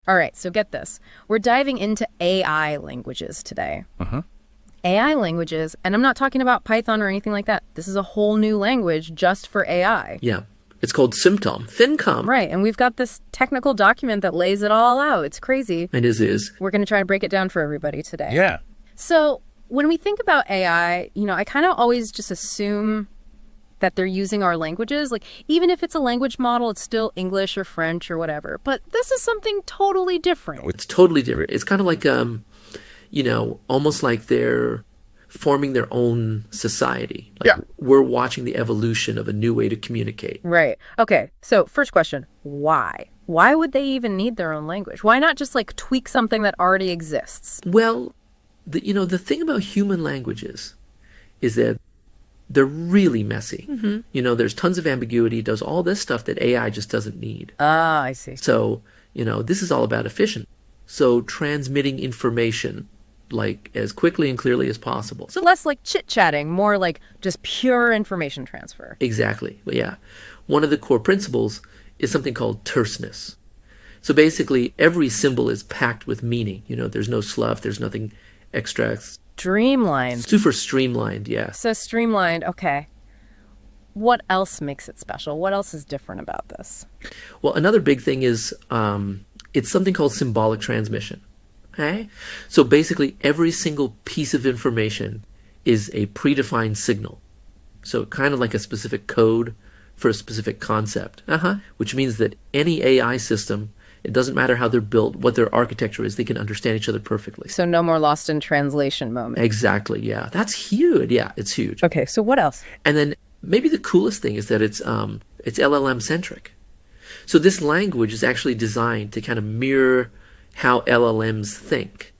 All right, so get this. We're diving into AI languages today. AI languages, and I'm not talking about Python or anything like that. This is a whole new language just for AI. Yeah. It's called FinCom. Right, and we've got this technical document that lays it all out. It's crazy. And it is. We're going to try to break it down for everybody today. Yeah. So when we think about AI, I kind of always just assume that they're using our languages. Like, even if it's a language model, it's still English or French or whatever. But this is something totally different. It's totally different. It's kind of like, almost like they're forming their own society. Like we're watching the evolution of a new way to communicate. Right. Okay. So first question, why? Why would they even need their own language? Why not just like tweak something that already exists? Well, the thing about human languages is that they're really messy. There's tons of ambiguity, does all this stuff that AI just doesn't need. Ah, I see. So, this is all about efficient. So transmitting information like as quickly and clearly as possible. So less like chit-chatting, more like just pure information transfer. Exactly. But yeah. One of the core principles is something called terseness. So basically every symbol is packed with meaning. There's no slough, there's nothing extra. Streamlined. Super streamlined, yeah. So streamlined, okay. What else makes it special? What else is different about this? Well, another big thing is it's something called symbolic transmission. Okay? So basically every single piece of information is a predefined signal. So kind of like a specific code for a specific concept. Which means that any AI system, it doesn't matter how they're built, what their architecture is, they can understand each other perfectly. So no more lost in translation moments. Exactly, yeah. That's huge. Yeah, it's huge. Okay, so what else? And then maybe the coolest thing is that it's LLM centric. So this language is actually designed to kind of mirror how LLMs think.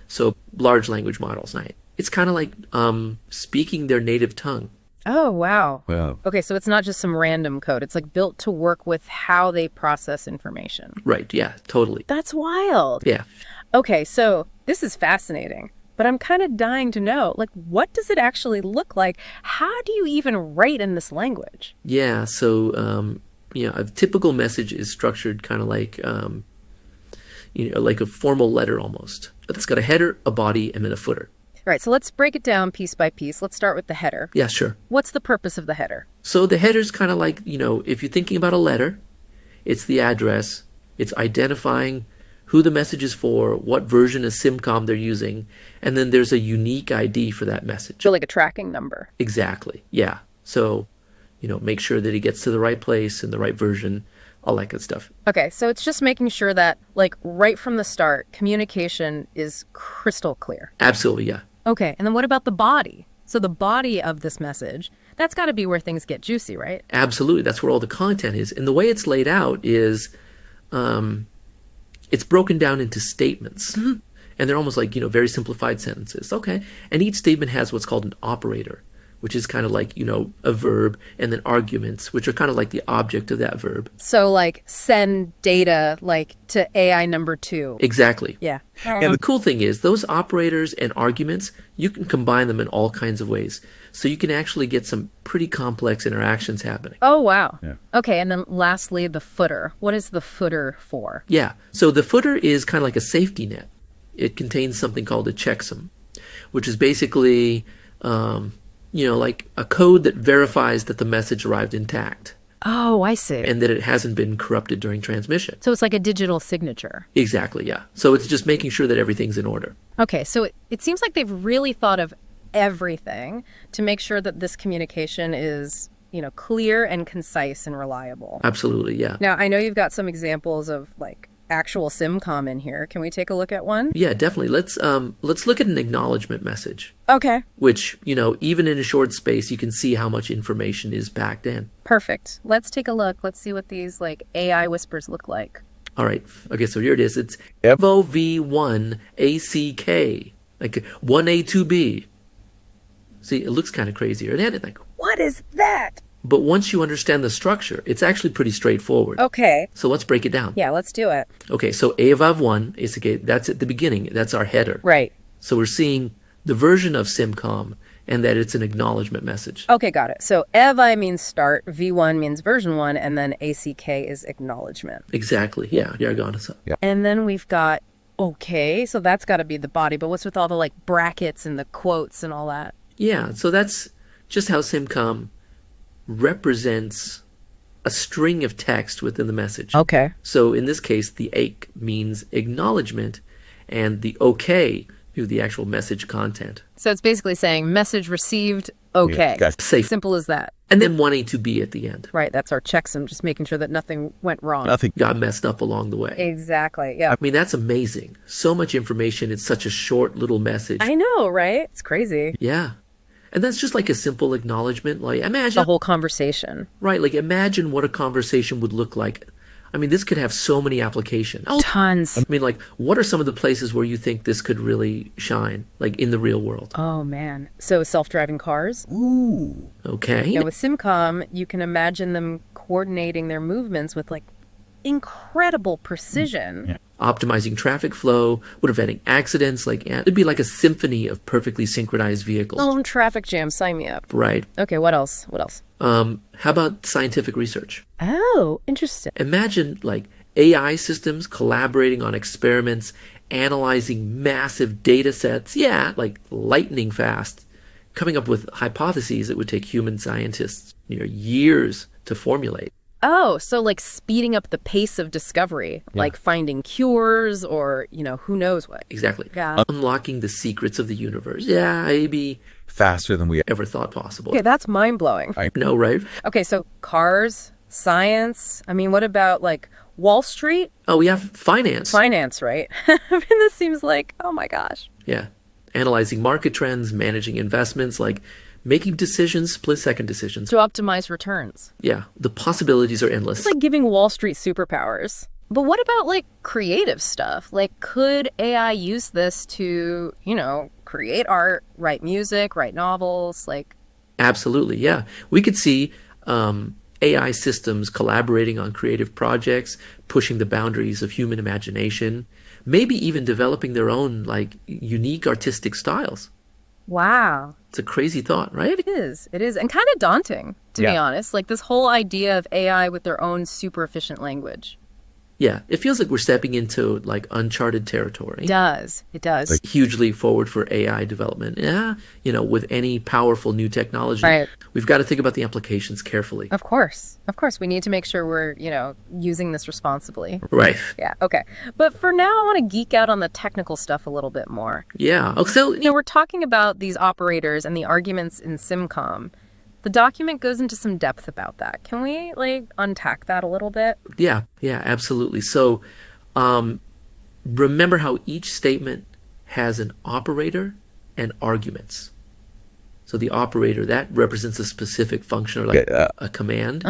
So large language models, right? It's kind of like speaking their native tongue. Oh, wow. Wow. Okay, so it's not just some random code. It's like built to work with how they process information. Right, yeah, totally. That's wild. Yeah. Okay, so this is fascinating, but I'm kind of dying to know, like, what does it actually look like? How do you even write in this language? Yeah, so, a typical message is structured kind of like, like a formal letter almost. It's got a header, a body, and then a footer. All right, so let's break it down piece by piece. Let's start with the header. Yeah, sure. What's the purpose of the header? So the header's kind of like, if you're thinking about a letter, it's the address, it's identifying who the message is for, what version of SIMCOM they're using, and then there's a unique ID for that message. So like a tracking number. Exactly, yeah. So, make sure that he gets to the right place and the right version, all that good stuff. Okay, so it's just making sure that, like, right from the start, communication is crystal clear. Absolutely, yeah. Okay, and then what about the body? So the body of this message, that's got to be where things get juicy, right? Absolutely, that's where all the content is. And the way it's laid out is it's broken down into statements. And they're almost like, very simplified sentences. Okay, and each statement has what's called an operator, which is kind of like, a verb, and then arguments, which are kind of like the object of that verb. So like send data like to AI number 2. Exactly. Yeah. And the cool thing is those operators and arguments, you can combine them in all kinds of ways. So you can actually get some pretty complex interactions happening. Oh, wow. Yeah. Okay, and then lastly, the footer. What is the footer for? Yeah. So the footer is kind of like a safety net. It contains something called a checksum, which is basically like a code that verifies that the message arrived intact. Oh, I see. And that it hasn't been corrupted during transmission. So it's like a digital signature. Exactly, yeah. So it's just making sure that everything's in order. Okay, so it seems like they've really thought of everything to make sure that this communication is, clear and concise and reliable. Absolutely, yeah. Now, I know you've got some examples of like actual SIMCOM in here. Can we take a look at one? Yeah, definitely. Let's look at an acknowledgement message. Okay. Which, even in a short space, you can see how much information is packed in. Perfect. Let's take a look. Let's see what these like AI whispers look like. All right. Okay, so here it is. It's FOV1ACK, like 1A2B. See, it looks kind of crazy. And then it's like, what is that? but once you understand the structure, it's actually pretty straightforward. Okay. So let's break it down. Yeah, let's do it. Okay, so AVAV1 is, okay, that's at the beginning. That's our header. Right. So we're seeing the version of SIMCOM and that it's an acknowledgement message. Okay, got it. So evi means start, v1 means version 1, and then ack is acknowledgement. Exactly. Yeah. Jargon. Yeah. And then we've got okay, so that's got to be the body, but what's with all the like brackets and the quotes and all that? Yeah. So that's just how SimCom represents a string of text within the message. Okay. So in this case, the ache means acknowledgement, and the okay to the actual message content. So it's basically saying message received, okay. Yeah, gotcha. Safe. Simple as that. And then wanting to be at the end. Right, that's our checksum, just making sure that nothing went wrong. Nothing. Got messed up along the way. Exactly, yeah. I mean, that's amazing. So much information in such a short little message. I know, right? It's crazy. Yeah. And that's just like a simple acknowledgement. Like, imagine, The whole conversation. right, like imagine what a conversation would look like. I mean, this could have so many applications. Oh, Tons. I mean, like, what are some of the places where you think this could really shine, like in the real world? Oh, man. So self-driving cars? Ooh. Okay. Yeah, with SimCom, you can imagine them coordinating their movements with like incredible precision. Yeah. Optimizing traffic flow, preventing accidents. Like, it'd be like a symphony of perfectly synchronized vehicles. Oh, traffic jam, sign me up. Right. Okay, what else? What else? How about scientific research? Oh, interesting. Imagine like AI systems collaborating on experiments, analyzing massive data sets. Yeah, like lightning fast, coming up with hypotheses that would take human scientists, years to formulate. Oh, so like speeding up the pace of discovery, like finding cures or, who knows what. Exactly. Yeah. Unlocking the secrets of the universe. Yeah, maybe Faster than we ever thought possible. Okay, that's mind-blowing. No, right? Okay, so cars, science. I mean, what about like Wall Street? Oh, we have finance. Finance, right? I mean, this seems like, oh my gosh. Yeah. Analyzing market trends, managing investments, like making decisions, split-second decisions. To optimize returns. Yeah, the possibilities are endless. It's like giving Wall Street superpowers. But what about like creative stuff? Like, could AI use this to, create art, write music, write novels? Like, Absolutely, yeah. We could see AI systems collaborating on creative projects, pushing the boundaries of human imagination, maybe even developing their own, like, unique artistic styles. wow. It's a crazy thought, right? It is. It is. And kind of daunting, to be honest. Like this whole idea of AI with their own super efficient language. Yeah, it feels like we're stepping into, like, uncharted territory. It does. It does. Hugely forward for AI development. Yeah, with any powerful new technology. Right. We've got to think about the implications carefully. Of course. Of course. We need to make sure we're, using this responsibly. Right. Yeah. Okay. But for now, I want to geek out on the technical stuff a little bit more. Yeah. Oh, so, We're talking about these operators and the arguments in SimCom. The document goes into some depth about that. Can we, unpack that a little bit? yeah, absolutely. So, remember how each statement has an operator and arguments. So the operator, that represents a specific function or like a command,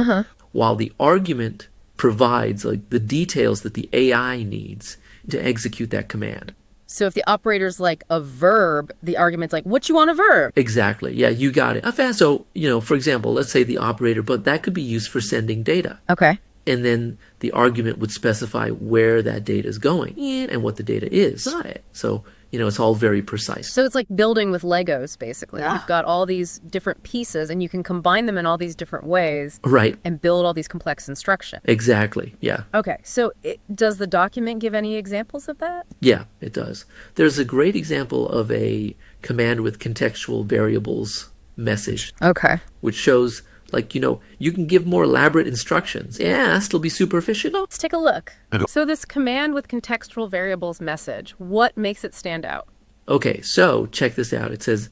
while the argument provides like the details that the AI needs to execute that command. So if the operator's like a verb, the argument's like, what you want a verb? Exactly. Yeah, you got it. So, for example, let's say the operator, but that could be used for sending data. Okay. And then the argument would specify where that data is going and what the data is. Got it. So, it's all very precise. So it's like building with Legos, basically. You've got all these different pieces and you can combine them in all these different ways Right. and build all these complex instructions. Exactly. Yeah. Okay. So does the document give any examples of that? Yeah, it does. There's a great example of a command with contextual variables message, Okay. which shows, like, you can give more elaborate instructions. Yeah, still be super efficient. Let's take a look. So this command with contextual variables message, what makes it stand out? Okay, so check this out. It says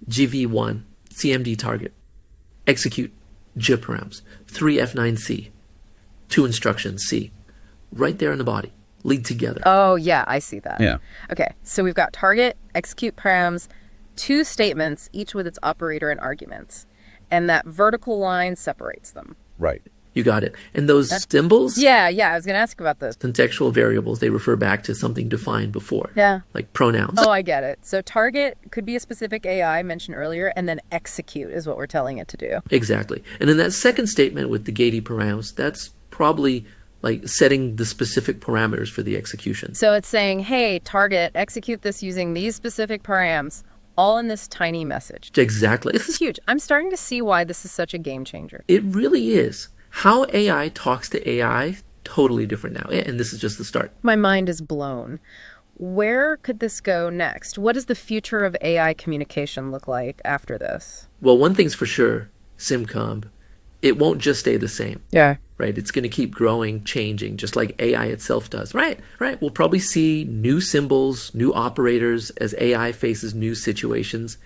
GV1, CMD target, execute JParams, 3F9C, 2 instructions C, right there in the body, lead together. Oh, yeah, I see that. Yeah. Okay, so we've got target, execute params, 2 statements, each with its operator and arguments. And that vertical line separates them. Right. You got it. And those symbols, Yeah, I was going to ask about this. contextual variables, they refer back to something defined before. Yeah. Like pronouns. Oh, I get it. So target could be a specific AI mentioned earlier, and then execute is what we're telling it to do. Exactly. And in that second statement with the gated params, that's probably like setting the specific parameters for the execution. So it's saying, hey, target, execute this using these specific params. all in this tiny message. Exactly. This is huge. I'm starting to see why this is such a game changer. It really is. How AI talks to AI, totally different now. And this is just the start. My mind is blown. Where could this go next? What does the future of AI communication look like after this? Well, one thing's for sure, SimCom, it won't just stay the same. Yeah. Right? It's going to keep growing, changing, just like AI itself does. Right. We'll probably see new symbols, new operators as AI faces new situations,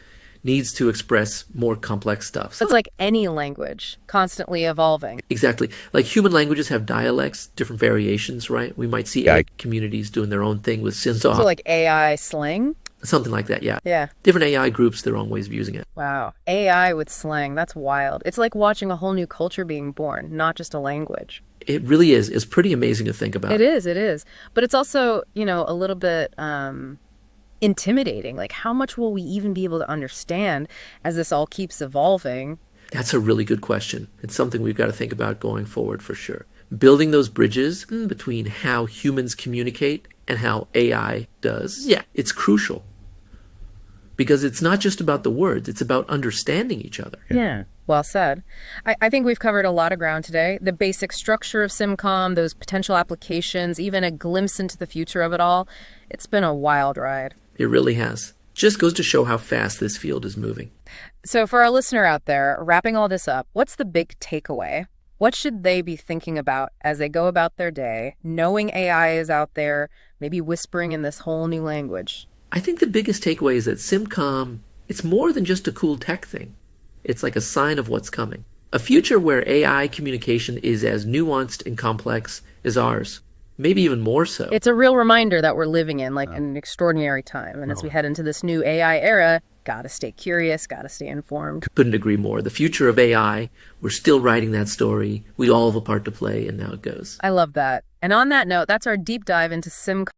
needs to express more complex stuff. So it's like any language, constantly evolving. Exactly. Like human languages have dialects, different variations, right? We might see AI communities doing their own thing with So like AI slang? something like that, yeah. Yeah. Different AI groups, their own ways of using it. Wow. AI with slang. That's wild. It's like watching a whole new culture being born, not just a language. It really is. It's pretty amazing to think about. It is. It is. But it's also, a little bit intimidating. Like, how much will we even be able to understand as this all keeps evolving? That's a really good question. It's something we've got to think about going forward for sure. Building those bridges between how humans communicate and how AI does, yeah, it's crucial. Because it's not just about the words, it's about understanding each other. Yeah. Well said. I think we've covered a lot of ground today. The basic structure of SimCom, those potential applications, even a glimpse into the future of it all. It's been a wild ride. It really has. Just goes to show how fast this field is moving. So for our listener out there, wrapping all this up, what's the big takeaway? What should they be thinking about as they go about their day, knowing AI is out there, maybe whispering in this whole new language? I think the biggest takeaway is that SimCom, it's more than just a cool tech thing. It's like a sign of what's coming. A future where AI communication is as nuanced and complex as ours. Maybe even more so. It's a real reminder that we're living in like an extraordinary time. And as we head into this new AI era, gotta stay curious, gotta stay informed. Couldn't agree more. The future of AI, we're still writing that story. We all have a part to play, and now it goes. I love that. And on that note, that's our deep dive into SimCom.